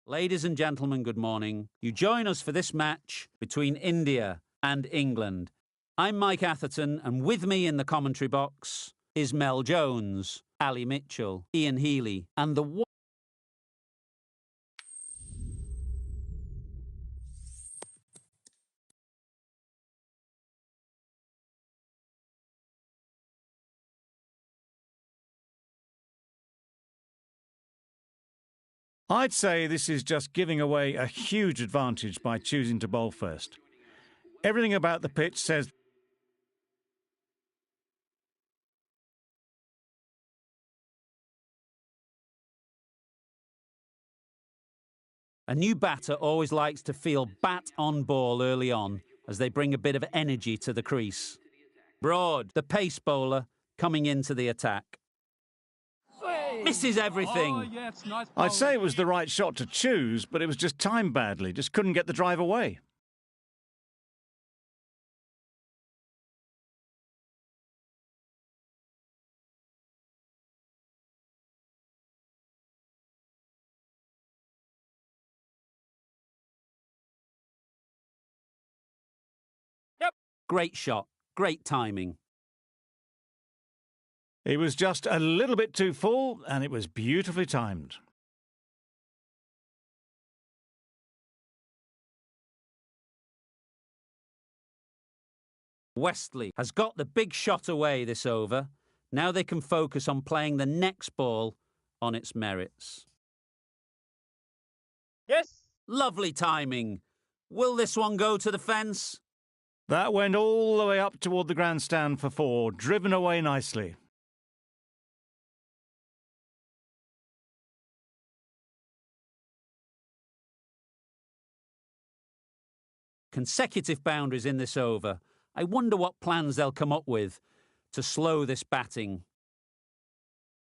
Ladies and gentlemen, good morning. You join us for this match between India and England. I'm Mike Atherton, and with me in the commentary box is Mel Jones, Ali Mitchell, Ian Healy, and the... I'd say this is just giving away a huge advantage by choosing to bowl first. Everything about the pitch says... A new batter always likes to feel bat on ball early on as they bring a bit of energy to the crease. Broad, the pace bowler, coming into the attack. Misses everything. Oh, yes, nice. I'd say it was the right shot to choose, but it was just timed badly. Just couldn't get the drive away. Yep. Great shot. Great timing. It was just a little bit too full, and it was beautifully timed. Westley has got the big shot away this over. Now they can focus on playing the next ball on its merits. Yes. Lovely timing. Will this one go to the fence? That went all the way up toward the grandstand for 4, driven away nicely. Consecutive boundaries in this over. I wonder what plans they'll come up with to slow this batting.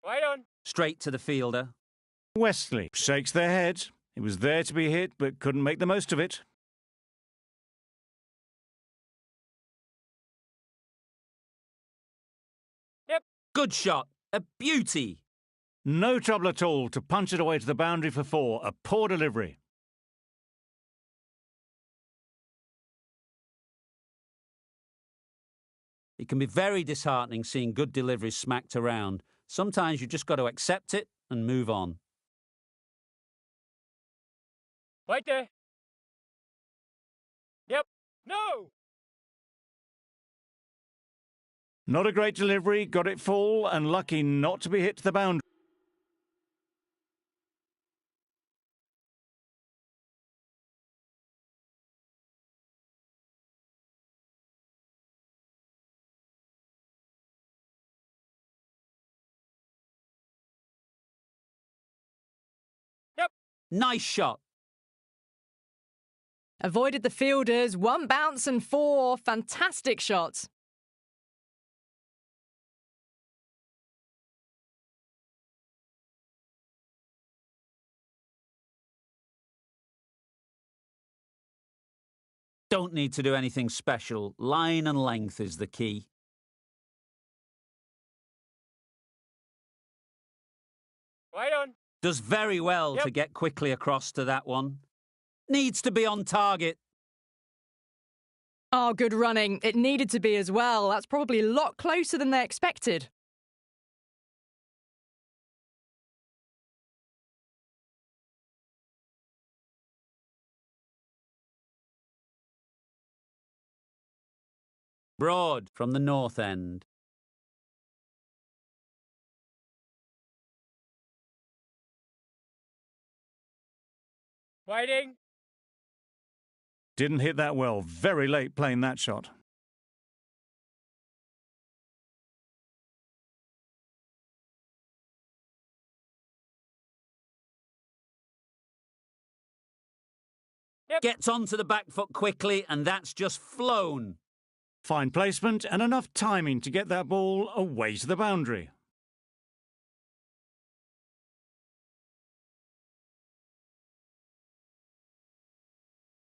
Right on. Straight to the fielder. Westley shakes their head. It was there to be hit, but couldn't make the most of it. Yep. Good shot. A beauty. No trouble at all to punch it away to the boundary for 4. A poor delivery. It can be very disheartening seeing good deliveries smacked around. Sometimes you just got to accept it and move on. Right there. Yep. No. Not a great delivery, got it full, and lucky not to be hit to the boundary. Yep. Nice shot. Avoided the fielders, 1 bounce and 4. Fantastic shot. Don't need to do anything special. Line and length is the key. Right on. Does very well to get quickly across to that one. Needs to be on target. Oh, good running. It needed to be as well. That's probably a lot closer than they expected. Broad from the north end. Waiting. Didn't hit that well. Very late playing that shot. Yep. Gets onto the back foot quickly, and that's just flown. Fine placement and enough timing to get that ball away to the boundary.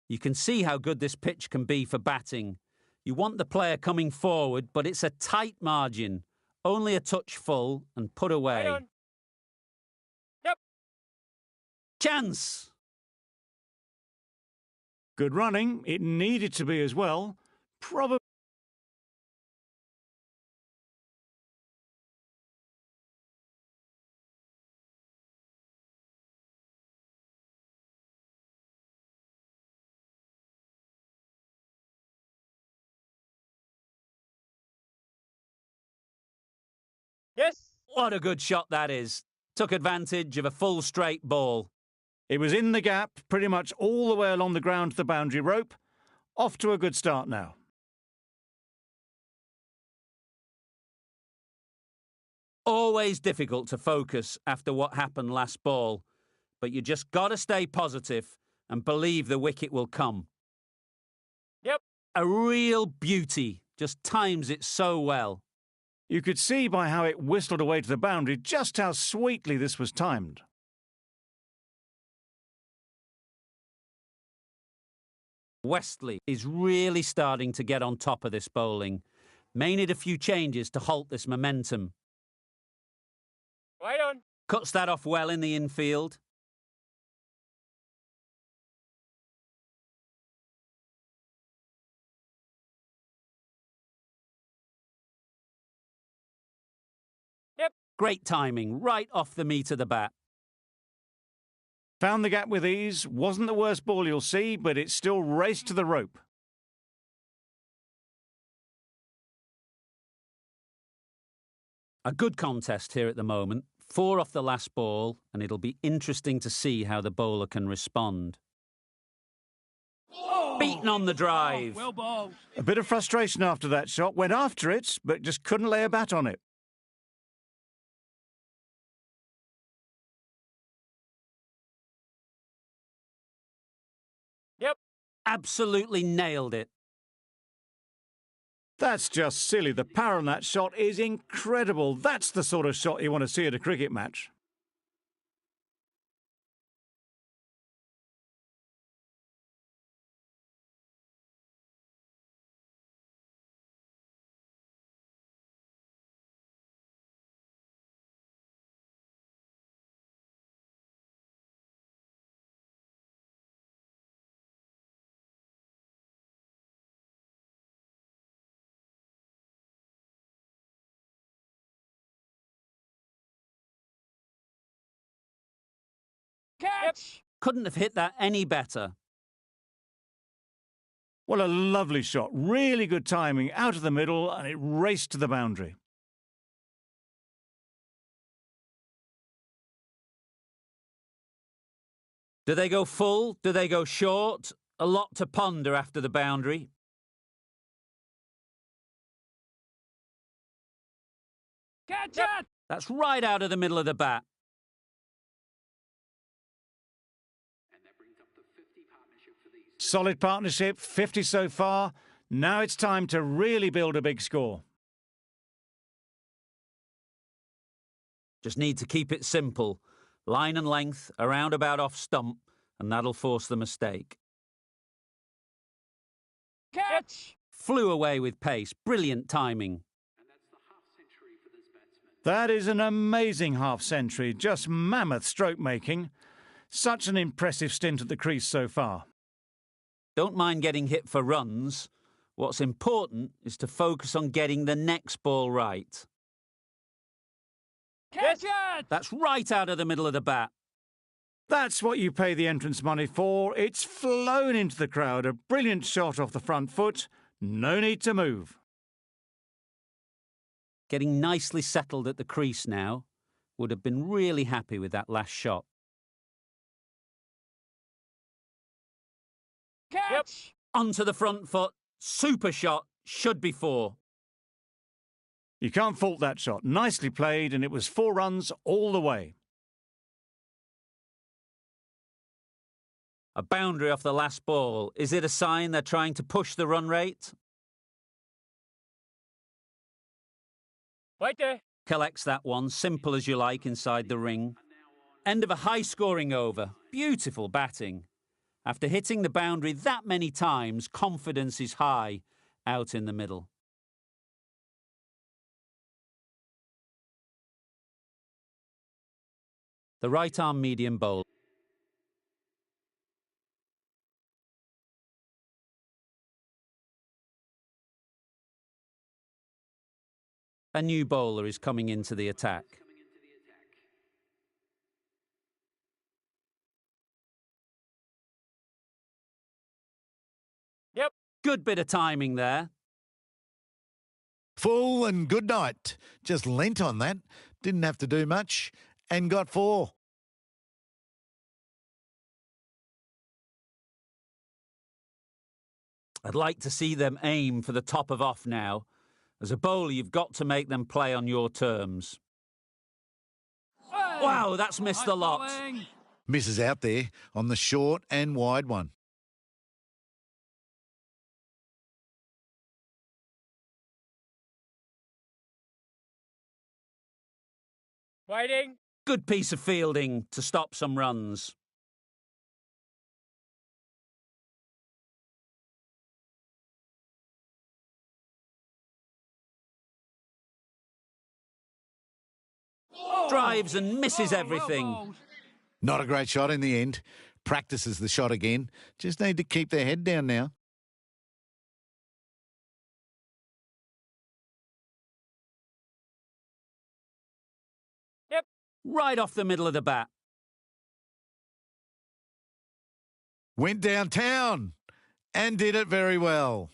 You can see how good this pitch can be for batting. You want the player coming forward, but it's a tight margin. Only a touch full and put away. Right on. Yep. Chance! Good running. It needed to be as well. Probably. Yes. What a good shot that is. Took advantage of a full straight ball. It was in the gap, pretty much all the way along the ground to the boundary rope. Off to a good start now. Always difficult to focus after what happened last ball, but you just got to stay positive and believe the wicket will come. Yep. A real beauty, just times it so well. You could see by how it whistled away to the boundary just how sweetly this was timed. Westley is really starting to get on top of this bowling. May need a few changes to halt this momentum. Right on. Cuts that off well in the infield. Yep. Great timing, right off the meat of the bat. Found the gap with ease. Wasn't the worst ball you'll see, but it still raced to the rope. A good contest here at the moment. 4 off the last ball, and it'll be interesting to see how the bowler can respond. Oh. Beaten on the drive. Well bowled. A bit of frustration after that shot. Went after it, but just couldn't lay a bat on it. Yep. Absolutely nailed it. That's just silly. The power on that shot is incredible. That's the sort of shot you want to see at a cricket match. Catch. Couldn't have hit that any better. What a lovely shot. Really good timing out of the middle, and it raced to the boundary. Do they go full? Do they go short? A lot to ponder after the boundary. Catch it. That's right out of the middle of the bat. Solid partnership, 50 so far. Now it's time to really build a big score. Just need to keep it simple. Line and length, around about off stump, and that'll force the mistake. Catch. Flew away with pace. Brilliant timing. That is an amazing half-century. Just mammoth stroke making. Such an impressive stint at the crease so far. Don't mind getting hit for runs. What's important is to focus on getting the next ball right. Catch it. That's right out of the middle of the bat. That's what you pay the entrance money for. It's flown into the crowd. A brilliant shot off the front foot. No need to move. Getting nicely settled at the crease now. Would have been really happy with that last shot. Catch. Yep. Onto the front foot. Super shot. Should be 4. You can't fault that shot. Nicely played, and it was 4 runs all the way. A boundary off the last ball. Is it a sign they're trying to push the run rate? Right there. Collects that one, simple as you like, inside the ring. End of a high-scoring over. Beautiful batting. After hitting the boundary that many times, confidence is high out in the middle. The right-arm medium bowler. A new bowler is coming into the attack. Yep. Good bit of timing there. Full and good night. Just leant on that. Didn't have to do much and got 4. I'd like to see them aim for the top of off now. As a bowler, you've got to make them play on your terms. Hey! Wow, that's missed Nice the lot. bowling. Misses out there on the short and wide one. Waiting. Good piece of fielding to stop some runs. Drives and misses everything. Well bowled. Not a great shot in the end. Practices the shot again. Just need to keep their head down now. Yep. Right off the middle of the bat. Went downtown and did it very well.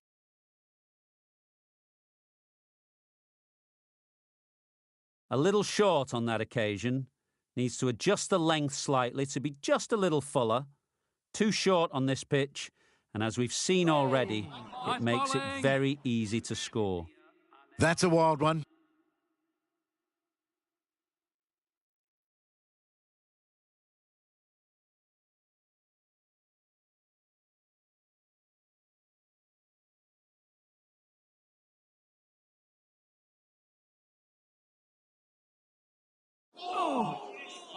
A little short on that occasion. Needs to adjust the length slightly to be just a little fuller. Too short on this pitch, and as we've seen already, Nice it makes it bowling. very easy to score. That's a wild one.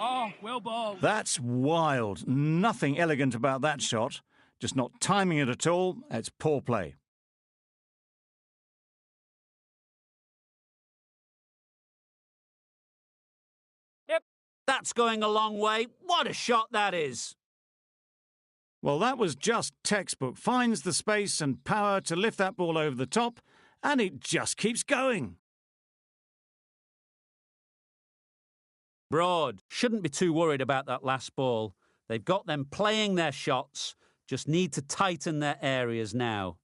Oh, well bowled. That's wild. Nothing elegant about that shot. Just not timing it at all. It's poor play. Yep. That's going a long way. What a shot that is. Well, that was just textbook. Finds the space and power to lift that ball over the top, and it just keeps going. Broad. Shouldn't be too worried about that last ball. They've got them playing their shots. Just need to tighten their areas now.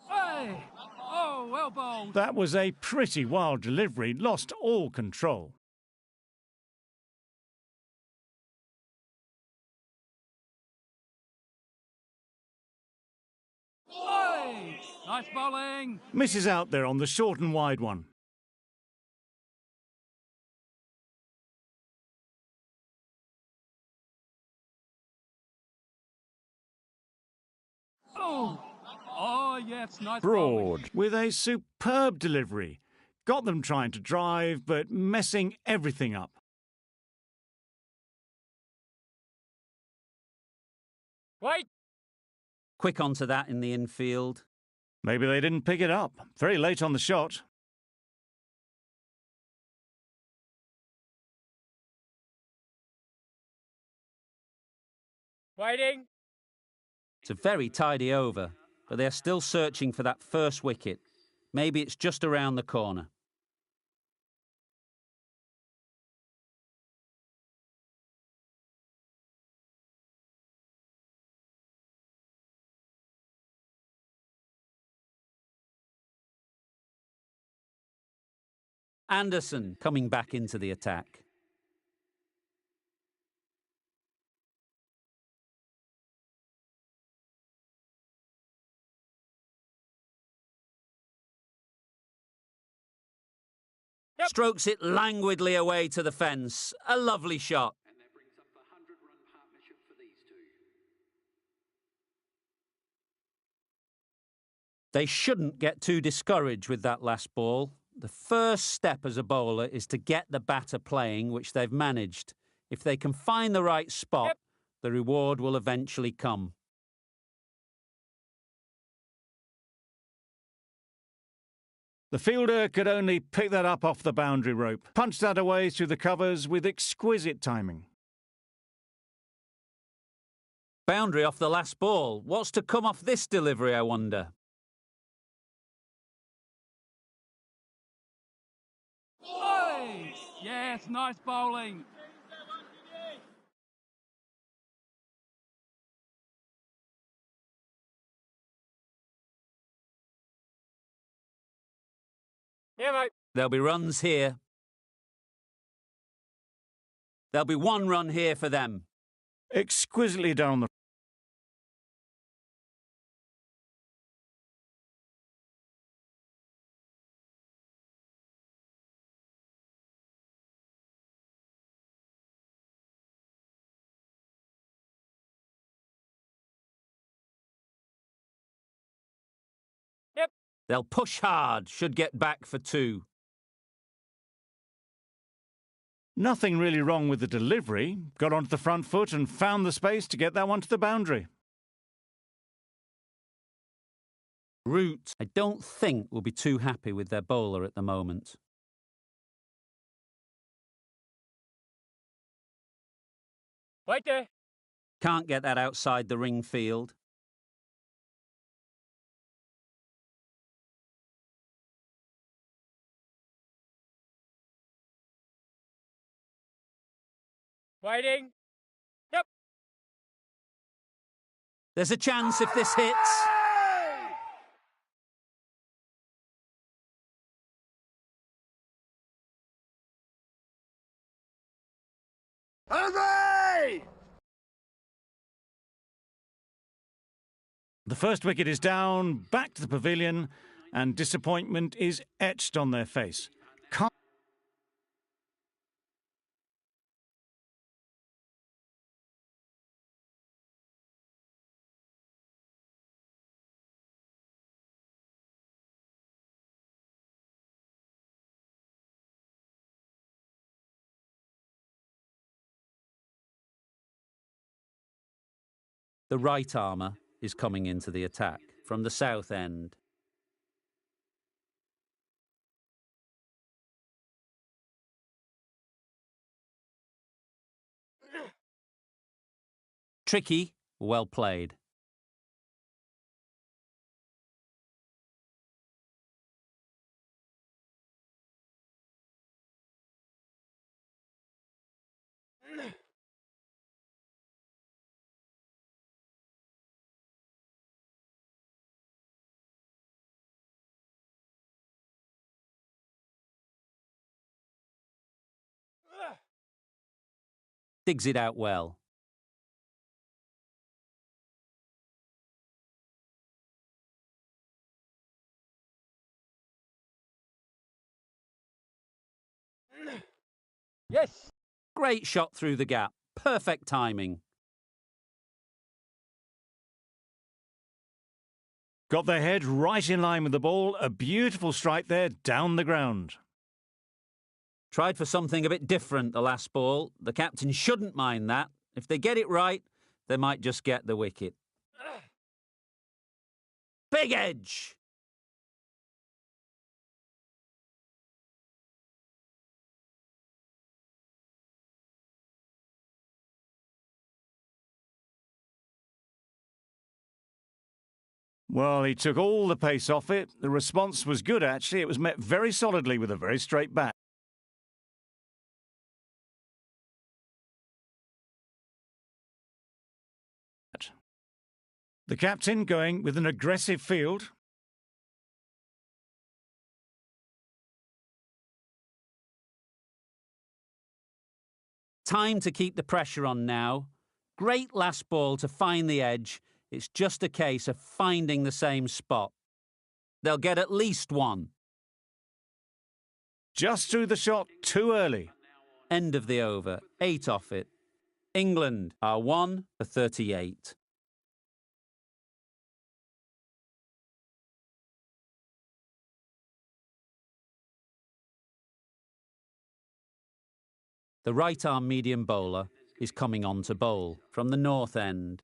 Hey! Oh, well bowled. That was a pretty wild delivery. Lost all control. Hey! Nice bowling. Misses out there on the short and wide one. Oh! Oh, yes, nice bowling. Broad with a superb delivery. Got them trying to drive, but messing everything up. Wait! Quick onto that in the infield. Maybe they didn't pick it up. Very late on the shot. Waiting. It's a very tidy over, but they're still searching for that first wicket. Maybe it's just around the corner. Anderson coming back into the attack. Yep. Strokes it languidly away to the fence. A lovely shot. And that brings up the 100-run partnership for these two. They shouldn't get too discouraged with that last ball. The first step as a bowler is to get the batter playing, which they've managed. If they can find the right spot, Yep. the reward will eventually come. The fielder could only pick that up off the boundary rope. Punched that away through the covers with exquisite timing. Boundary off the last ball. What's to come off this delivery, I wonder? Yes, nice bowling. Yeah, mate. There'll be runs here. There'll be 1 run here for them. Exquisitely down the... Yep. They'll push hard, should get back for 2. Nothing really wrong with the delivery. Got onto the front foot and found the space to get that one to the boundary. Root, I don't think, will be too happy with their bowler at the moment. Wait there. Can't get that outside the ring field. Waiting. Yep. There's a chance if this hits. Hooray! The first wicket is down, back to the pavilion, and disappointment is etched on their face. The right armour is coming into the attack from the south end. Tricky, well played. Digs it out well. Yes. Great shot through the gap. Perfect timing. Got their head right in line with the ball. A beautiful strike there down the ground. Tried for something a bit different the last ball. The captain shouldn't mind that. If they get it right, they might just get the wicket. Big edge! Well, he took all the pace off it. The response was good, actually. It was met very solidly with a very straight bat. The captain going with an aggressive field. Time to keep the pressure on now. Great last ball to find the edge. It's just a case of finding the same spot. They'll get at least 1. Just threw the shot too early. End of the over. 8 off it. England are 1 for 38. The right-arm medium bowler is coming on to bowl from the north end.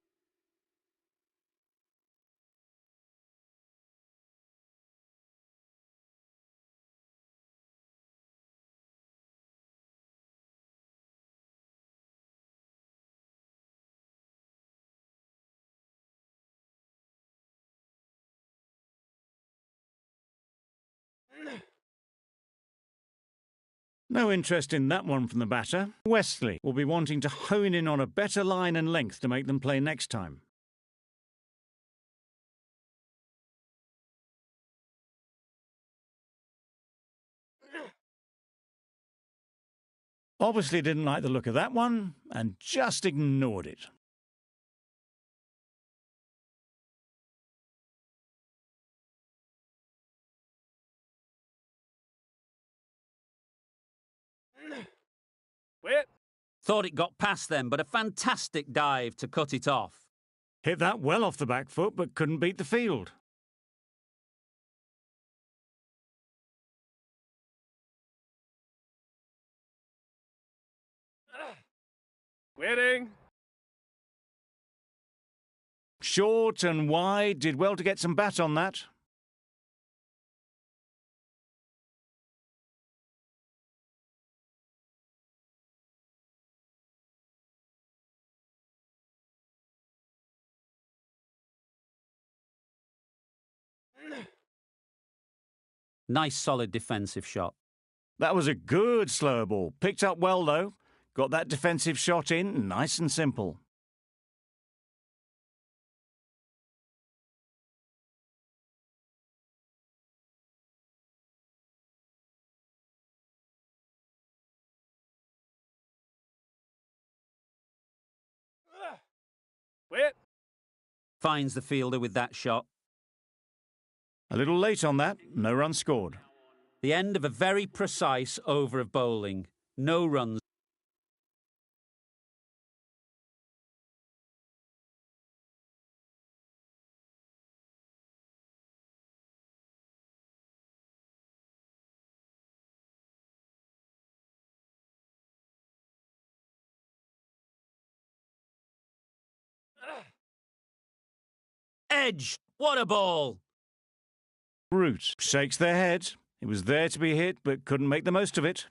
No interest in that one from the batter. Westley will be wanting to hone in on a better line and length to make them play next time. Obviously didn't like the look of that one and just ignored it. Whip. Thought it got past them, but a fantastic dive to cut it off. Hit that well off the back foot but couldn't beat the field. Waiting. Short and wide, did well to get some bat on that. Nice solid defensive shot. That was a good slow ball. Picked up well though. Got that defensive shot in, nice and simple. Whip. Finds the fielder with that shot. A little late on that, no run scored. The end of a very precise over of bowling. No runs. Edge! What a ball! Root shakes their head. It was there to be hit, but couldn't make the most of it.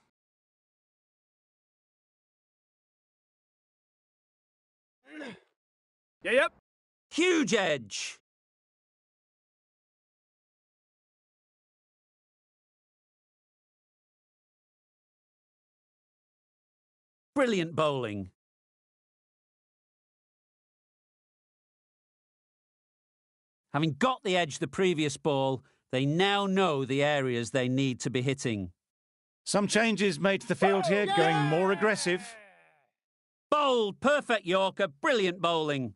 Yep. Huge edge! Brilliant bowling. Having got the edge the previous ball, they now know the areas they need to be hitting. Some changes made to the field here, going more aggressive. Bowled, perfect Yorker, brilliant bowling.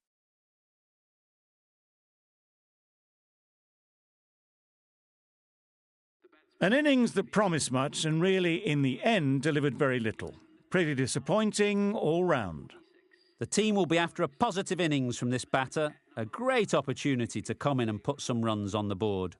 An innings that promised much and really, in the end, delivered very little. Pretty disappointing all round. The team will be after a positive innings from this batter. A great opportunity to come in and put some runs on the board.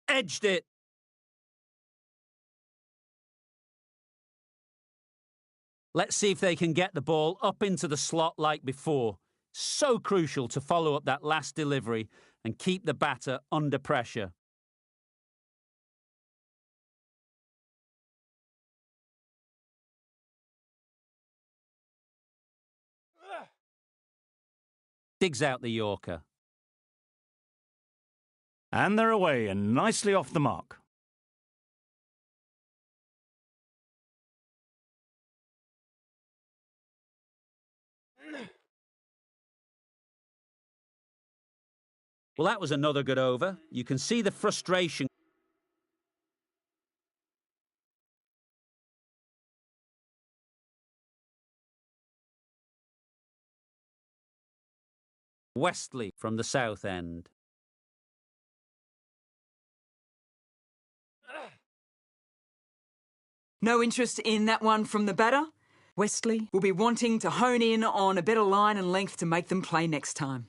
Edged it. Let's see if they can get the ball up into the slot like before. So crucial to follow up that last delivery and keep the batter under pressure. Digs out the Yorker. And they're away and nicely off the mark. Well, that was another good over. You can see the frustration. Westley from the south end. No interest in that one from the batter? Westley will be wanting to hone in on a better line and length to make them play next time.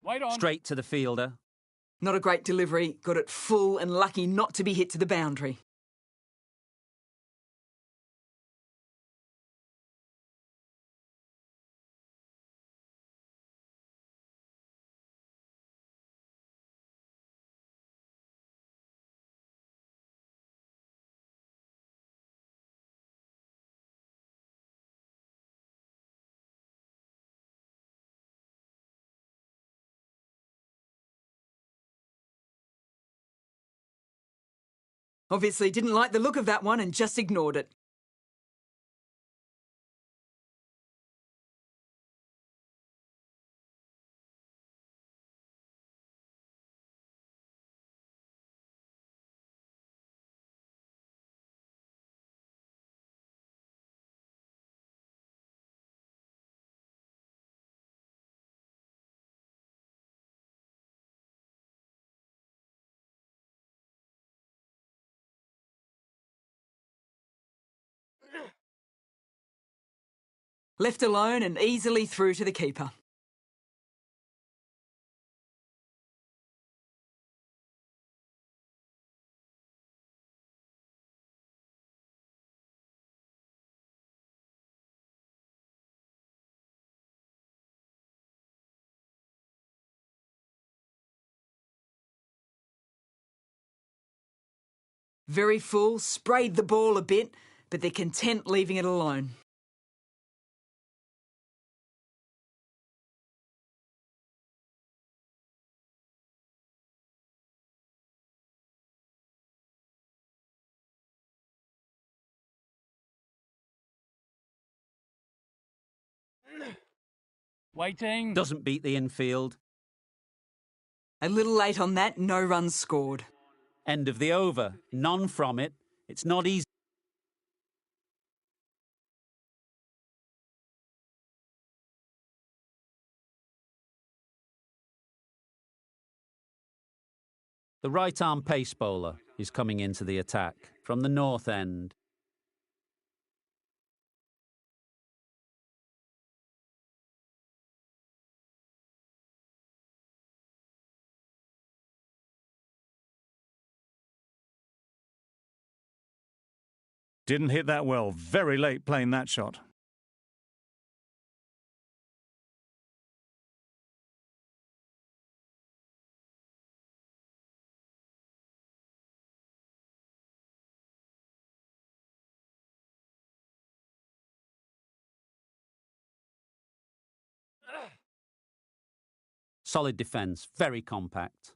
Wait on. Straight to the fielder. Not a great delivery, got it full and lucky not to be hit to the boundary. Obviously didn't like the look of that one and just ignored it. Left alone and easily through to the keeper. Very full, sprayed the ball a bit, but they're content leaving it alone. Waiting. Doesn't beat the infield. A little late on that, no runs scored. End of the over. None from it. It's not easy. The right-arm pace bowler is coming into the attack from the north end. Didn't hit that well. Very late playing that shot. Solid defence, very compact.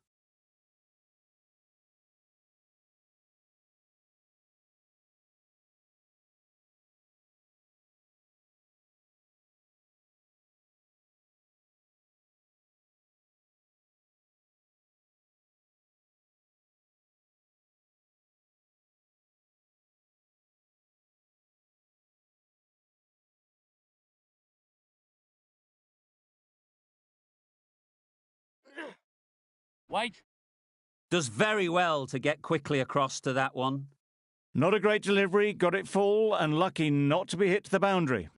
Wait. Does very well to get quickly across to that one. Not a great delivery, got it full and lucky not to be hit to the boundary.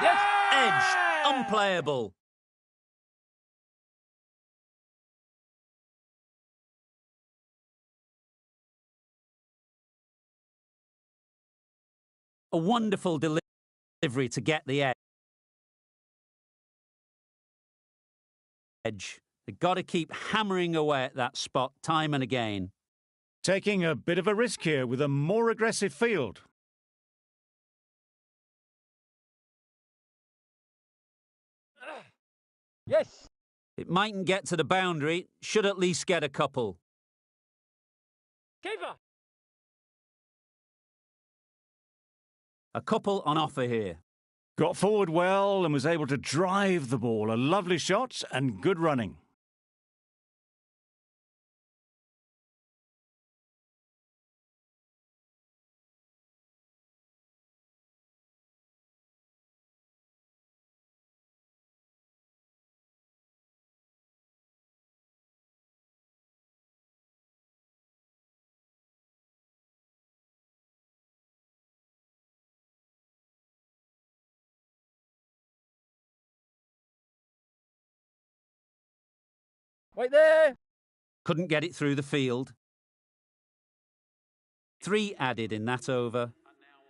Yes. Edge, unplayable. A wonderful delivery to get the edge. They've got to keep hammering away at that spot time and again. Taking a bit of a risk here with a more aggressive field. Yes. It mightn't get to the boundary, should at least get a couple. Keeper. A couple on offer here. Got forward well and was able to drive the ball. A lovely shot and good running. Wait there. Couldn't get it through the field. 3 added in that over.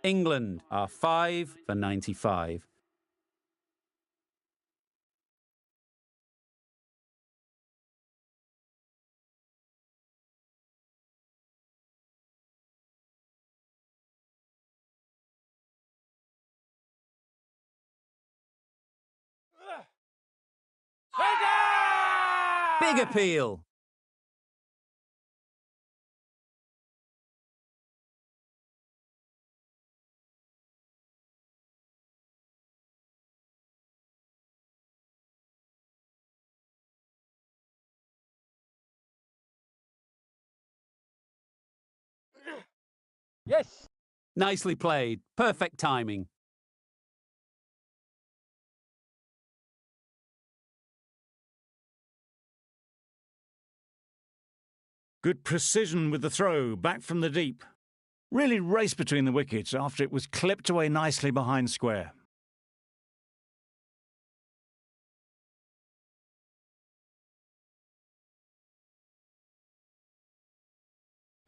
England are 5 for 95. Big appeal. Yes. Nicely played. Perfect timing. Good precision with the throw, back from the deep. Really raced between the wickets after it was clipped away nicely behind square.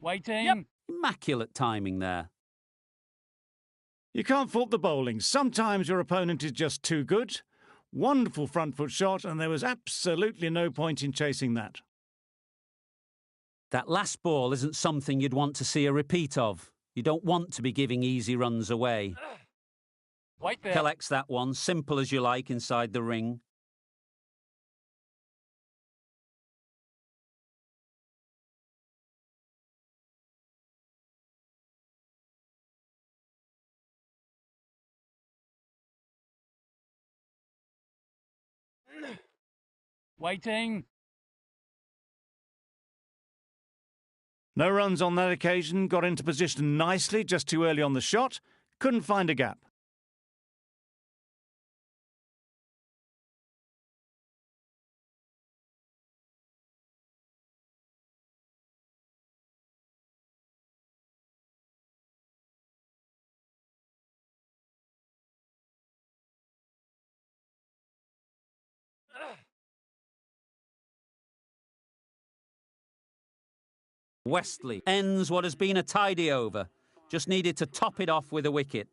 Waiting. Yep. Immaculate timing there. You can't fault the bowling. Sometimes your opponent is just too good. Wonderful front foot shot, and there was absolutely no point in chasing that. That last ball isn't something you'd want to see a repeat of. You don't want to be giving easy runs away. Wait there. Collects that one, simple as you like, inside the ring. Waiting. No runs on that occasion, got into position nicely, just too early on the shot. Couldn't find a gap. Westley ends what has been a tidy over. Just needed to top it off with a wicket.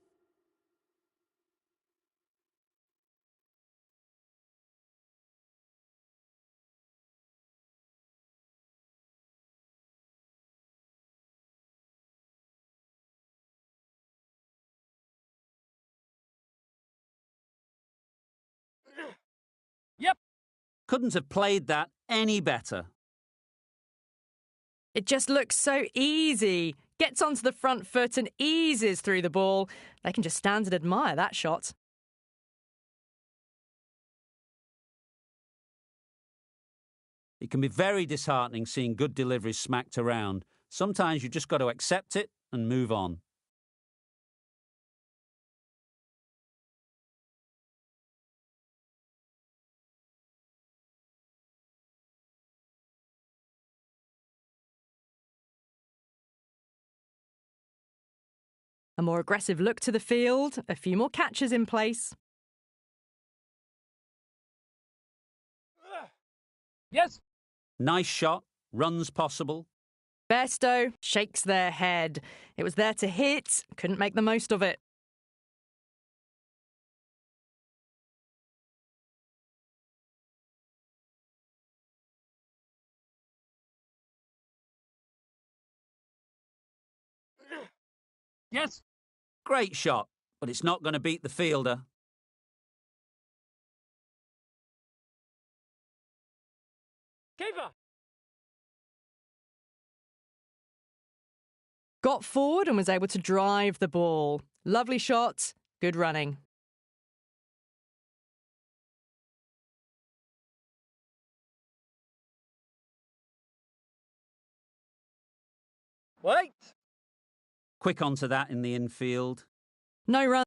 Yep. Couldn't have played that any better. It just looks so easy. Gets onto the front foot and eases through the ball. They can just stand and admire that shot. It can be very disheartening seeing good deliveries smacked around. Sometimes you've just got to accept it and move on. A more aggressive look to the field, a few more catches in place. Yes. Nice shot, runs possible. Bairstow shakes their head. It was there to hit, couldn't make the most of it. Yes. Great shot, but it's not going to beat the fielder. Keeper. Got forward and was able to drive the ball. Lovely shot, good running. Wait. Quick onto that in the infield. No run.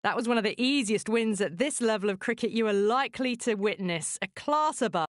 That was one of the easiest wins at this level of cricket you are likely to witness. A class above.